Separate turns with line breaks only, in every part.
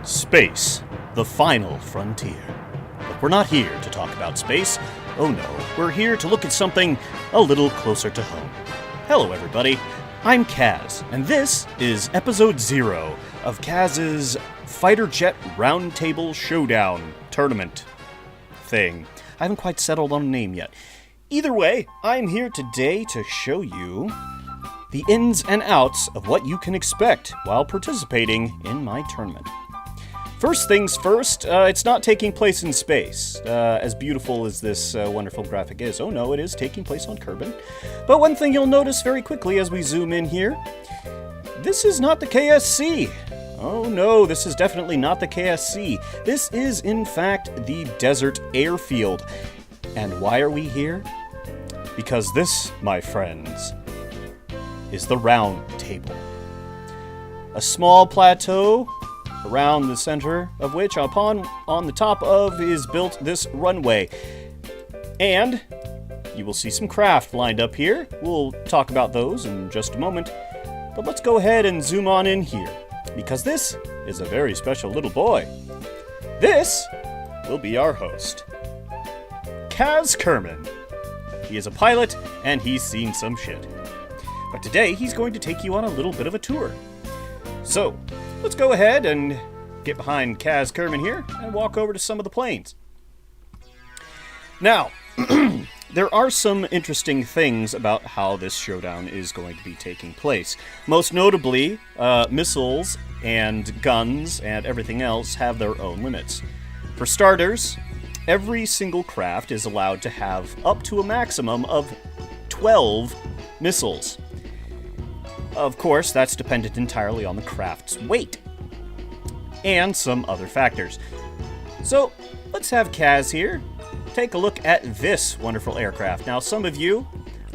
Space, the final frontier. But we're not here to talk about space. Oh no, we're here to look at something a little closer to home. Hello everybody, I'm Kaz, and this is episode 0 of Kaz's Fighter Jet Roundtable Showdown tournament thing. I haven't quite settled on a name yet. Either way, I'm here today to show you the ins and outs of what you can expect while participating in my tournament. First things first, it's not taking place in space, as beautiful as this wonderful graphic is. Oh no, it is taking place on Kerbin. But one thing you'll notice very quickly as we zoom in here, this is not the KSC. Oh no, this is definitely not the KSC. This is, in fact, the Desert Airfield. And why are we here? Because this, my friends, is the Round Table. A small plateau around the center of which, on the top of, is built this runway. And you will see some craft lined up here. We'll talk about those in just a moment. But let's go ahead and zoom on in here, because this is a very special little boy. This will be our host, Kaz Kerman. He is a pilot, and he's seen some shit. But today, he's going to take you on a little bit of a tour. So, let's go ahead and get behind Kaz Kerman here and walk over to some of the planes. Now, there are some interesting things about how this showdown is going to be taking place. Most notably, missiles and guns and everything else have their own limits. For starters, every single craft is allowed to have up to a maximum of 12 missiles. Of course, that's dependent entirely on the craft's weight and some other factors. So, let's have Kaz here take a look at this wonderful aircraft. Now, some of you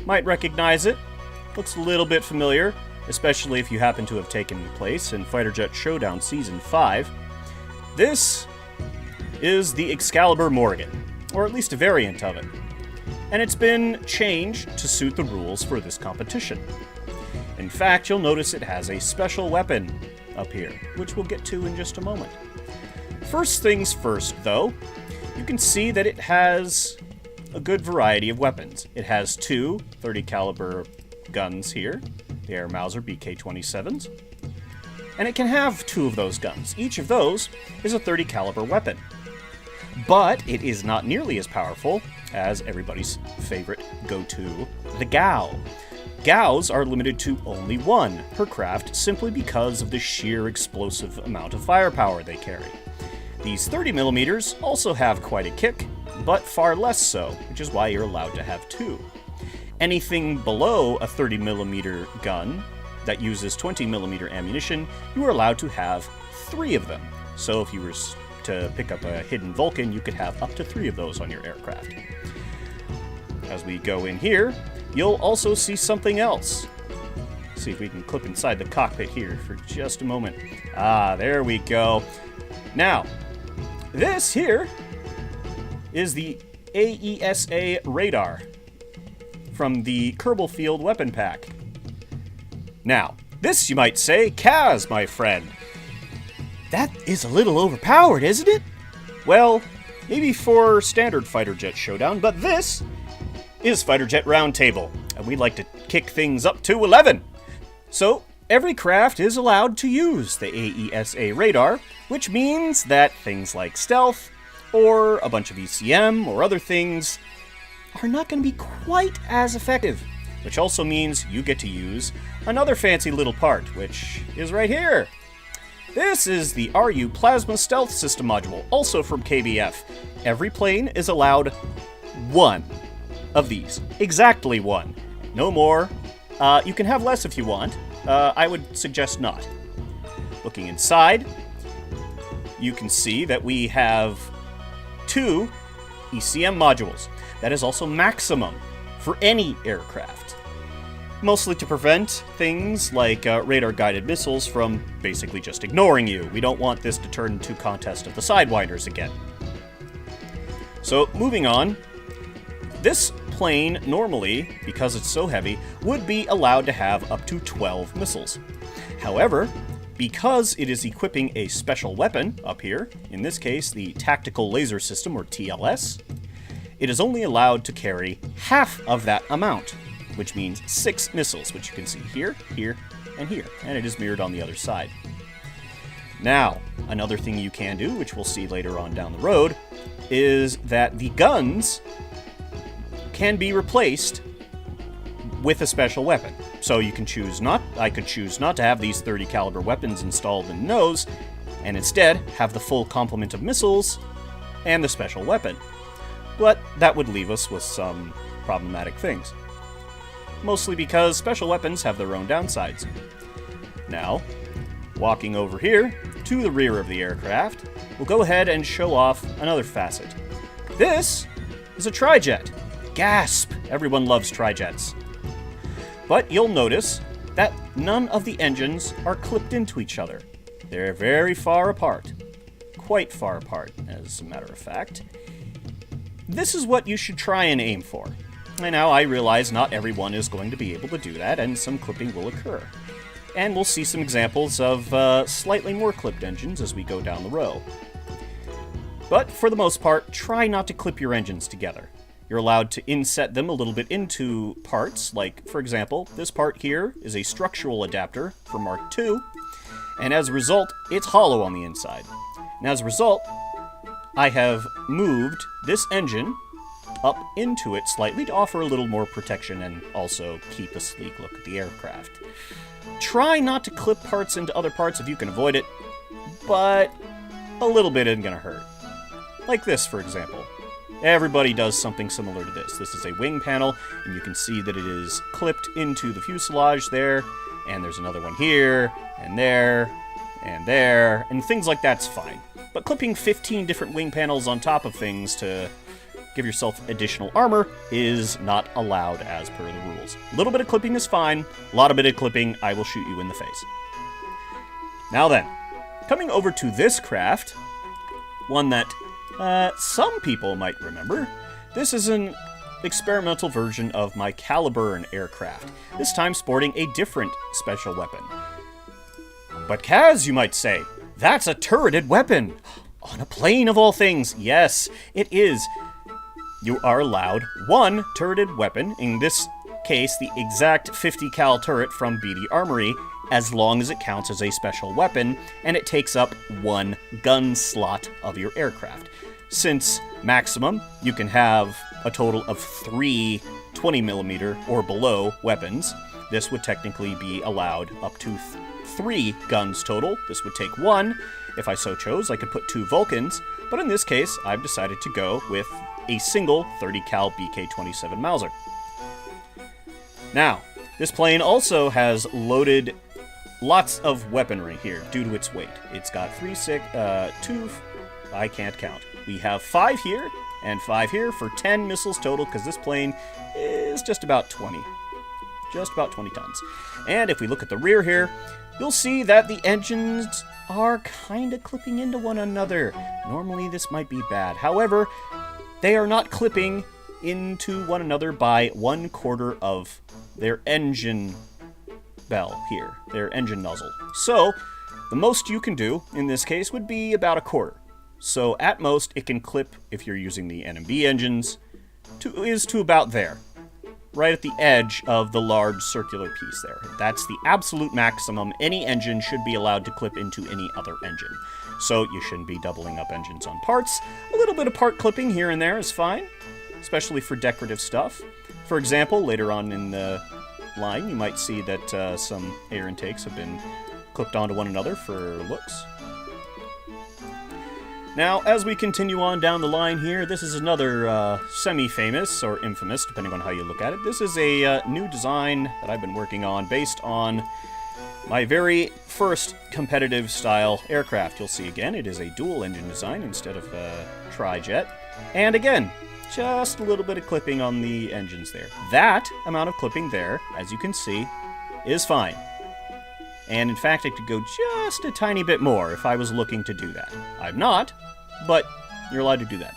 might recognize it. Looks a little bit familiar, especially if you happen to have taken place in Fighter Jet Showdown Season 5. This is the Excalibur Morgan, or at least a variant of it. And it's been changed to suit the rules for this competition. In fact, you'll notice it has a special weapon up here, which we'll get to in just a moment. First things first, though, you can see that it has a good variety of weapons. It has two 30 caliber guns here, the Air Mauser BK-27s, and it can have two of those guns. Each of those is a 30 caliber weapon, but it is not nearly as powerful as everybody's favorite go-to, the GAU. GAUs are limited to only one per craft simply because of the sheer explosive amount of firepower they carry. These 30mm also have quite a kick, but far less so, which is why you're allowed to have two. Anything below a 30mm gun that uses 20mm ammunition, you are allowed to have 3 of them. So if you were to pick up a hidden Vulcan, you could have up to 3 of those on your aircraft. As we go in here, you'll also see something else. See if we can clip inside the cockpit here for just a moment. Ah, there we go. Now, this here is the AESA radar from the Kerbal Field weapon pack. Now, this, you might say, Kaz, my friend. That is a little overpowered, isn't it? Well, maybe for standard Fighter Jet Showdown, but this is Fighter Jet Roundtable, and we'd like to kick things up to 11. So, every craft is allowed to use the AESA radar, which means that things like stealth, or a bunch of ECM, or other things, are not going to be quite as effective. Which also means you get to use another fancy little part, which is right here. This is the RU Plasma Stealth System module, also from KBF. Every plane is allowed 1 of these. Exactly 1. No more. You can have less if you want. I would suggest not. Looking inside, you can see that we have 2 ECM modules. That is also maximum for any aircraft. Mostly to prevent things like radar-guided missiles from basically just ignoring you. We don't want this to turn into Contest of the Sidewinders again. So, moving on. This plane, normally, because it's so heavy, would be allowed to have up to 12 missiles. However, Because it is equipping a special weapon up here, in this case the Tactical Laser System, or TLS, it is only allowed to carry half of that amount, which means 6 missiles, which you can see here, here, and here, and it is mirrored on the other side. Now, another thing you can do, which we'll see later on down the road, is that the guns can be replaced with a special weapon. So you can choose not, I could choose not to have these 30 caliber weapons installed in the nose, and instead have the full complement of missiles and the special weapon. But that would leave us with some problematic things. Mostly because special weapons have their own downsides. Now, walking over here to the rear of the aircraft, we'll go ahead and show off another facet. This is a trijet. Gasp! Everyone loves trijets. But you'll notice that none of the engines are clipped into each other. They're very far apart. Quite far apart, as a matter of fact. This is what you should try and aim for. And now I realize not everyone is going to be able to do that, and some clipping will occur. And we'll see some examples of slightly more clipped engines as we go down the row. But for the most part, try not to clip your engines together. You're allowed to inset them a little bit into parts, like, for example, this part here is a structural adapter for Mark II, and as a result, it's hollow on the inside. And as a result, I have moved this engine up into it slightly to offer a little more protection and also keep a sleek look at the aircraft. Try not to clip parts into other parts if you can avoid it, but a little bit isn't going to hurt. Like this, for example. Everybody does something similar to this. This is a wing panel, and you can see that it is clipped into the fuselage there, and there's another one here, and there, and things like that's fine. But clipping 15 different wing panels on top of things to give yourself additional armor is not allowed as per the rules. A little bit of clipping is fine. A lot of bit of clipping, I will shoot you in the face. Now then, coming over to this craft, one that some people might remember. This is an experimental version of my Caliburn aircraft, this time sporting a different special weapon. But Kaz, you might say, that's a turreted weapon! On a plane of all things, yes, it is. You are allowed one turreted weapon, in this case the exact 50 cal turret from BD Armory, as long as it counts as a special weapon, and it takes up one gun slot of your aircraft. Since maximum, you can have a total of 3 20mm or below weapons, this would technically be allowed up to 3 guns total. This would take 1. If I so chose, I could put 2 Vulcans, but in this case, I've decided to go with a single 30 cal BK-27 Mauser. Now, this plane also has loaded lots of weaponry here due to its weight. It's got 2, I can't count. We have 5 here and 5 here for 10 missiles total, because this plane is just about 20 tons. And if we look at the rear here, you'll see that the engines are kind of clipping into one another. Normally this might be bad. However, they are not clipping into one another by 1/4 of their engine bell here, their engine nozzle. So, the most you can do in this case would be about 1/4. So at most, it can clip, if you're using the NMB engines, to about there. Right at the edge of the large circular piece there. That's the absolute maximum any engine should be allowed to clip into any other engine. So you shouldn't be doubling up engines on parts. A little bit of part clipping here and there is fine, especially for decorative stuff. For example, later on in the line, you might see that some air intakes have been clipped onto one another for looks. Now, as we continue on down the line here, this is another semi-famous, or infamous, depending on how you look at it. This is a new design that I've been working on based on my very first competitive style aircraft. You'll see again, it is a dual engine design instead of a tri-jet. And again, just a little bit of clipping on the engines there. That amount of clipping there, as you can see, is fine. And in fact, I could go just a tiny bit more if I was looking to do that. I'm not, but you're allowed to do that.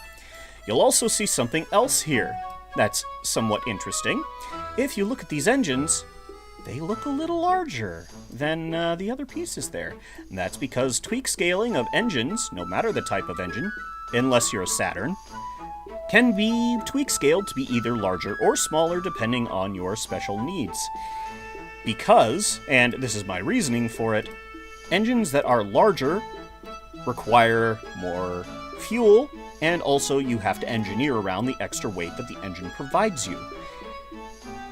You'll also see something else here that's somewhat interesting. If you look at these engines, they look a little larger than the other pieces there. And that's because tweak scaling of engines, no matter the type of engine, unless you're a Saturn, can be tweak scaled to be either larger or smaller depending on your special needs. Because, and this is my reasoning for it, engines that are larger require more fuel, and also you have to engineer around the extra weight that the engine provides you.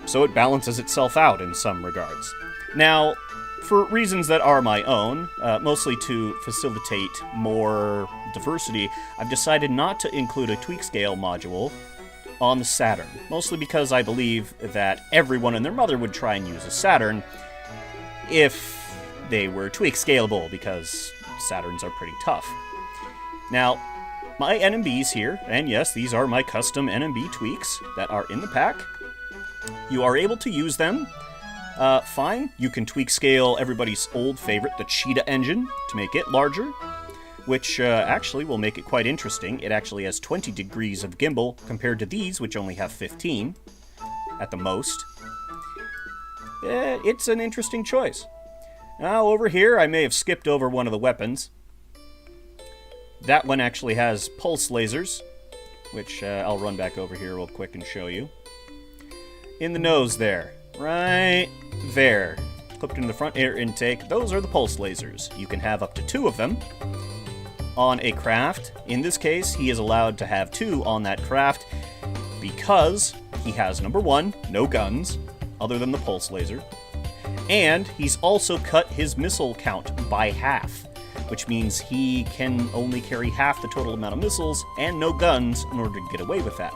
So it balances itself out in some regards. Now, for reasons that are my own, mostly to facilitate more diversity, I've decided not to include a tweak scale module on the Saturn, mostly because I believe that everyone and their mother would try and use a Saturn if they were tweak scalable, because Saturns are pretty tough. Now, my NMBs here, and yes, these are my custom NMB tweaks that are in the pack. You are able to use them. Fine, you can tweak scale everybody's old favorite, the Cheetah engine, to make it larger, which actually will make it quite interesting. It actually has 20 degrees of gimbal compared to these, which only have 15 at the most. It's an interesting choice. Now, over here, I may have skipped over one of the weapons. That one actually has pulse lasers, which I'll run back over here real quick and show you. In the nose there, right there, clipped in the front air intake, those are the pulse lasers. You can have up to 2 of them on a craft. In this case, he is allowed to have 2 on that craft because he has, number 1, no guns other than the pulse laser, and he's also cut his missile count by half, which means he can only carry half the total amount of missiles and no guns in order to get away with that.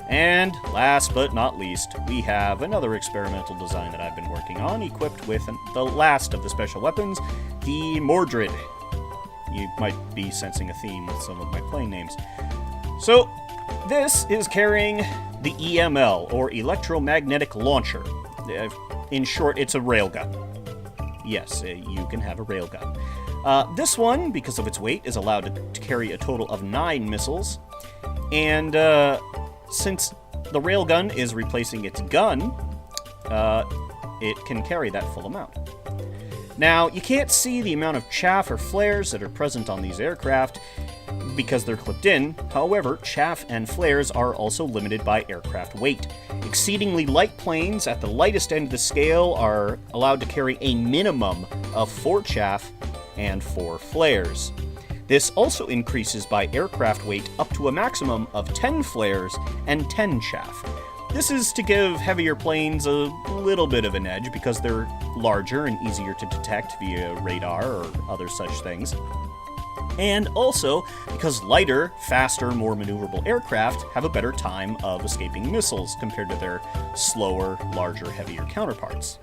And last but not least, we have another experimental design that I've been working on, equipped with the last of the special weapons, the Mordred. You might be sensing a theme with some of my plane names. So, this is carrying the EML, or Electromagnetic Launcher. In short, it's a railgun. Yes, you can have a railgun. This one, because of its weight, is allowed to carry a total of 9 missiles, and since the railgun is replacing its gun, it can carry that full amount. Now, you can't see the amount of chaff or flares that are present on these aircraft because they're clipped in. However, chaff and flares are also limited by aircraft weight. Exceedingly light planes at the lightest end of the scale are allowed to carry a minimum of 4 chaff and 4 flares. This also increases by aircraft weight up to a maximum of 10 flares and 10 chaff. This is to give heavier planes a little bit of an edge because they're larger and easier to detect via radar or other such things. And also because lighter, faster, more maneuverable aircraft have a better time of escaping missiles compared to their slower, larger, heavier counterparts.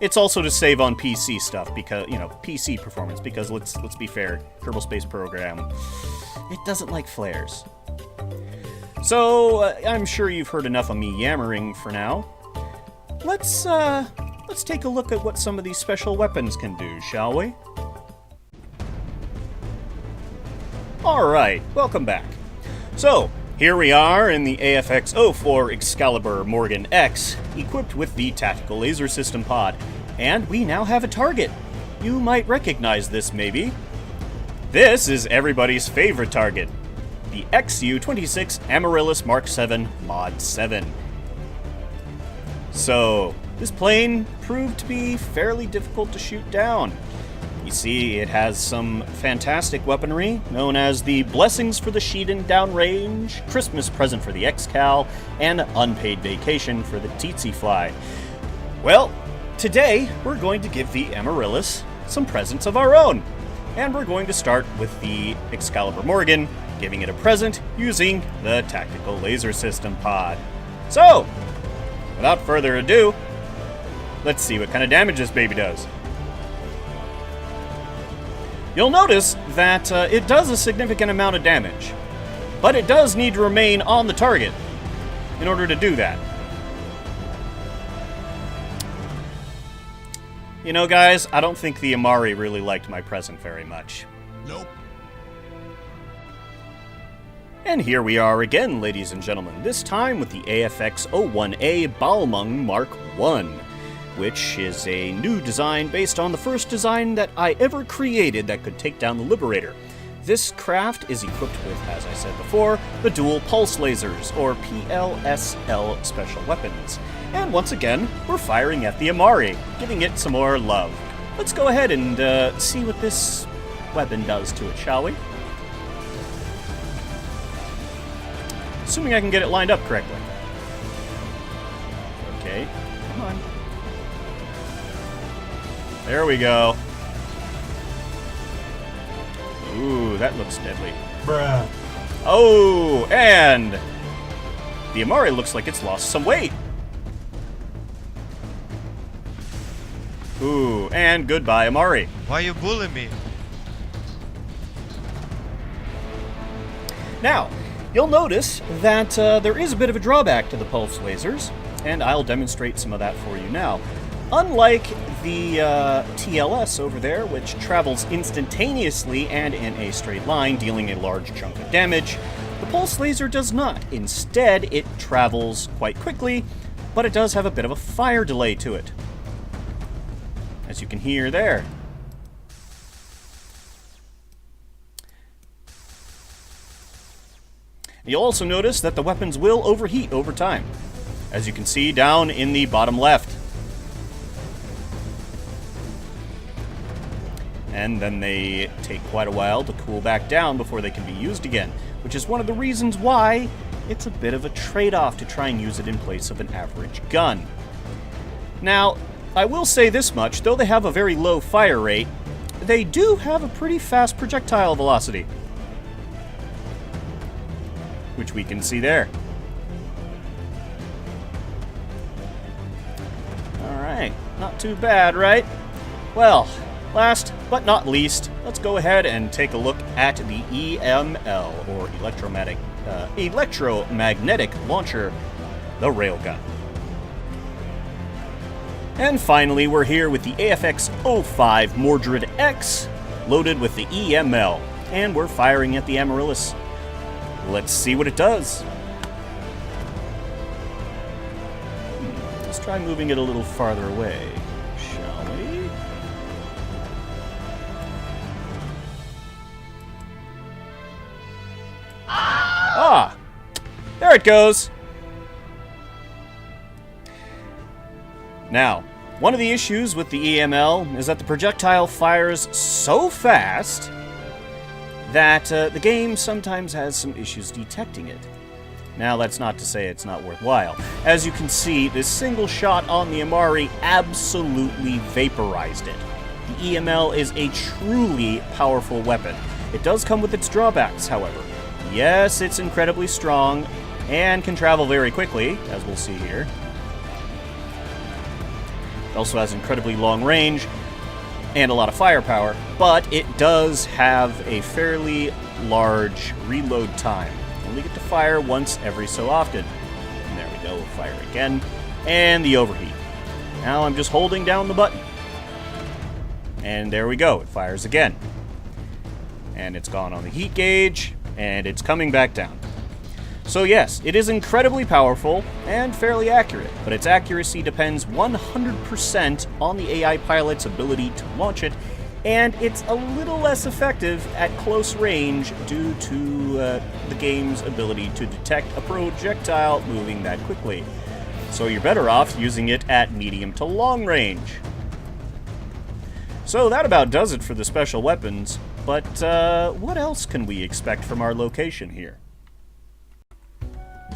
It's also to save on PC stuff, because, PC performance, because let's be fair, Kerbal Space Program, it doesn't like flares. So, I'm sure you've heard enough of me yammering for now. Let's take a look at what some of these special weapons can do, shall we? Alright, welcome back. So, here we are in the AFX-04 Excalibur Morgan X, equipped with the Tactical Laser System pod, and we now have a target. You might recognize this, maybe. This is everybody's favorite target, the XU-26 Amaryllis Mark 7 Mod 7. So, this plane proved to be fairly difficult to shoot down. You see, it has some fantastic weaponry, known as the Blessings for the Sheedan Downrange, Christmas Present for the XCal, and Unpaid Vacation for the Tsetse Fly. Well, today we're going to give the Amaryllis some presents of our own. And we're going to start with the Excalibur Morgan, giving it a present using the Tactical Laser System pod. So, without further ado, let's see what kind of damage this baby does. You'll notice that it does a significant amount of damage, but it does need to remain on the target in order to do that. You know, guys, I don't think the Amari really liked my present very much.
Nope.
And here we are again, ladies and gentlemen, this time with the AFX-01A Balmung Mark I, which is a new design based on the first design that I ever created that could take down the Liberator. This craft is equipped with, as I said before, the dual pulse lasers, or PLSL special weapons. And once again, we're firing at the Amari, giving it some more love. Let's go ahead and see what this weapon does to it, shall we? Assuming I can get it lined up correctly. Okay, come on. There we go. Ooh, that looks deadly.
Bruh.
Oh, and the Amari looks like it's lost some weight. Ooh, and goodbye, Amari.
Why you bullying me?
Now, you'll notice that there is a bit of a drawback to the pulse lasers, and I'll demonstrate some of that for you now. Unlike the TLS over there, which travels instantaneously and in a straight line, dealing a large chunk of damage, the pulse laser does not. Instead, it travels quite quickly, but it does have a bit of a fire delay to it, as you can hear there. You'll also notice that the weapons will overheat over time, as you can see down in the bottom left. And then they take quite a while to cool back down before they can be used again, which is one of the reasons why it's a bit of a trade-off to try and use it in place of an average gun. Now, I will say this much, though they have a very low fire rate, they do have a pretty fast projectile velocity, which we can see there. Alright, not too bad, right? Well, last but not least, let's go ahead and take a look at the EML, or Electromagnetic Launcher, the Railgun. And finally, we're here with the AFX-05 Mordred X, loaded with the EML, and we're firing at the Amaryllis. Let's see what it does. Let's try moving it a little farther away, shall we? Ah! There it goes! Now, one of the issues with the EML is that the projectile fires so fast that the game sometimes has some issues detecting it. Now, that's not to say it's not worthwhile. As you can see, this single shot on the Amari absolutely vaporized it. The EML is a truly powerful weapon. It does come with its drawbacks, however. Yes, it's incredibly strong and can travel very quickly, as we'll see here. It also has incredibly long range and a lot of firepower, but it does have a fairly large reload time. You only get to fire once every so often. And there we go, we'll fire again. And the overheat. Now I'm just holding down the button. And there we go, it fires again. And it's gone on the heat gauge, and it's coming back down. So yes, it is incredibly powerful and fairly accurate, but its accuracy depends 100% on the AI pilot's ability to launch it, and it's a little less effective at close range due to the game's ability to detect a projectile moving that quickly. So you're better off using it at medium to long range. So that about does it for the special weapons, but what else can we expect from our location here?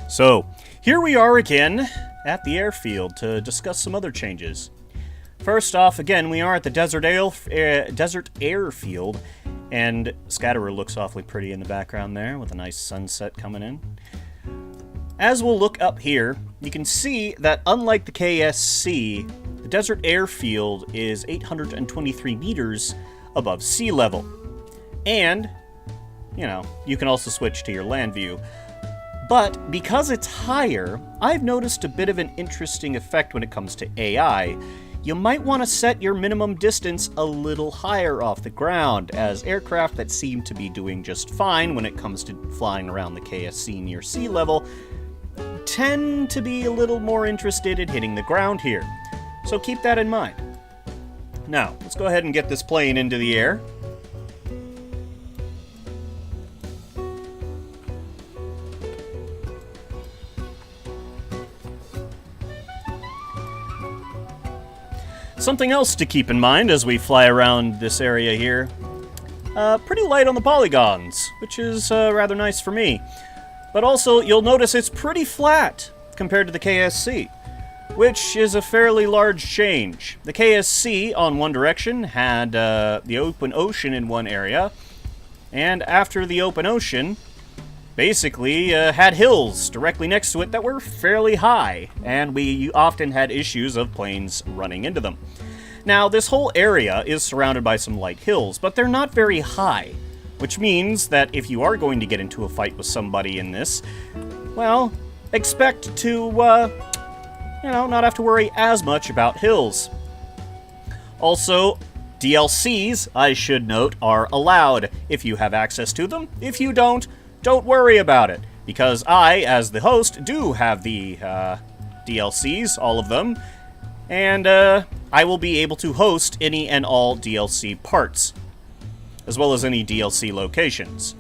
So, here we are again at the airfield to discuss some other changes. First off, again, we are at the Desert Airfield, and Scatterer looks awfully pretty in the background there with a nice sunset coming in. As we'll look up here, you can see that unlike the KSC, the Desert Airfield is 823 meters above sea level. And, you know, you can also switch to your land view. But because it's higher, I've noticed a bit of an interesting effect when it comes to AI. you might want to set your minimum distance a little higher off the ground, as aircraft that seem to be doing just fine when it comes to flying around the KSC near sea level tend to be a little more interested in hitting the ground here. So keep that in mind. Now, let's go ahead and get this plane into the air. Something else to keep in mind as we fly around this area here. Pretty light on the polygons, which is rather nice for me. But also, you'll notice it's pretty flat compared to the KSC, which is a fairly large change. The KSC, on one direction, had the open ocean in one area, and after the open ocean, basically had hills directly next to it that were fairly high, and we often had issues of planes running into them. Now, this whole area is surrounded by some light hills, but they're not very high, which means that if you are going to get into a fight with somebody in this, well, expect to, not have to worry as much about hills. Also, DLCs, I should note, are allowed if you have access to them. If you don't worry about it, because I, as the host, do have the DLCs, all of them, and I will be able to host any and all DLC parts, as well as any DLC locations.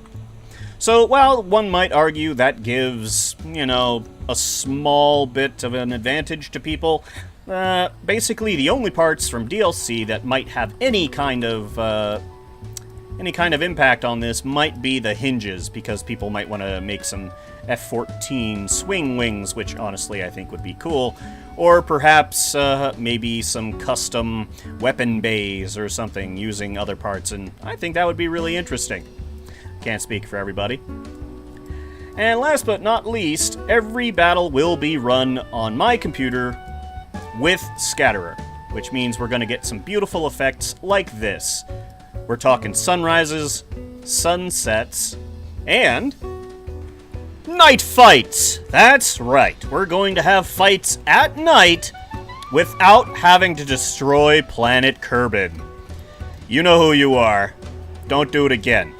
So, while one might argue that gives, a small bit of an advantage to people, basically the only parts from DLC that might have any kind of impact on this might be the hinges, because people might want to make some F-14 swing wings, which honestly I think would be cool, or perhaps maybe some custom weapon bays or something using other parts, and I think that would be really interesting. Can't speak for everybody. And last but not least, every battle will be run on my computer with Scatterer, which means we're going to get some beautiful effects like this. We're talking sunrises, sunsets, and night fights! That's right, we're going to have fights at night without having to destroy planet Kerbin. You know who you are. Don't do it again.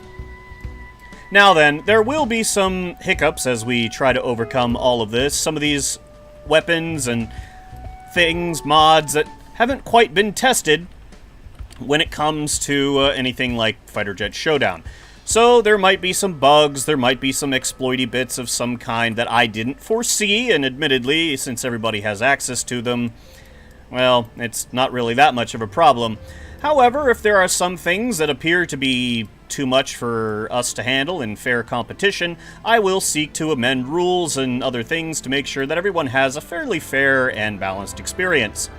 Now then, there will be some hiccups as we try to overcome all of this. Some of these weapons and things, mods that haven't quite been tested when it comes to anything like Fighter Jet Showdown. So there might be some bugs, there might be some exploity bits of some kind that I didn't foresee, and admittedly, since everybody has access to them, well, it's not really that much of a problem. However, if there are some things that appear to be too much for us to handle in fair competition, I will seek to amend rules and other things to make sure that everyone has a fairly fair and balanced experience.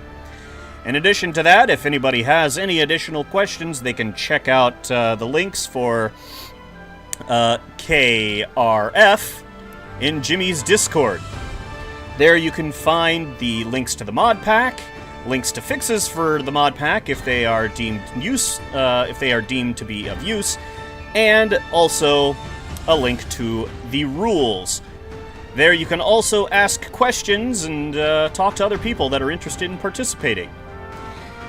In addition to that, if anybody has any additional questions, they can check out the links for KRF in Jimmy's Discord. There you can find the links to the mod pack, links to fixes for the mod pack if they are deemed to be of use, and also a link to the rules. There you can also ask questions and talk to other people that are interested in participating.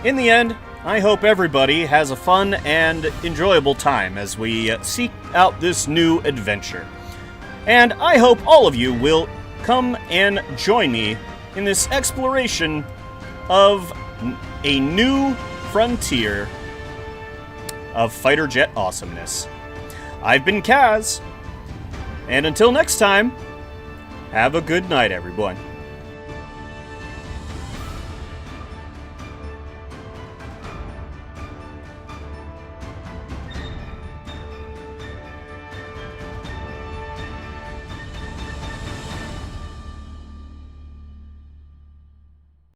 In the end, I hope everybody has a fun and enjoyable time as we seek out this new adventure. And I hope all of you will come and join me in this exploration of a new frontier of fighter jet awesomeness. I've been Kaz, and until next time, have a good night, everyone.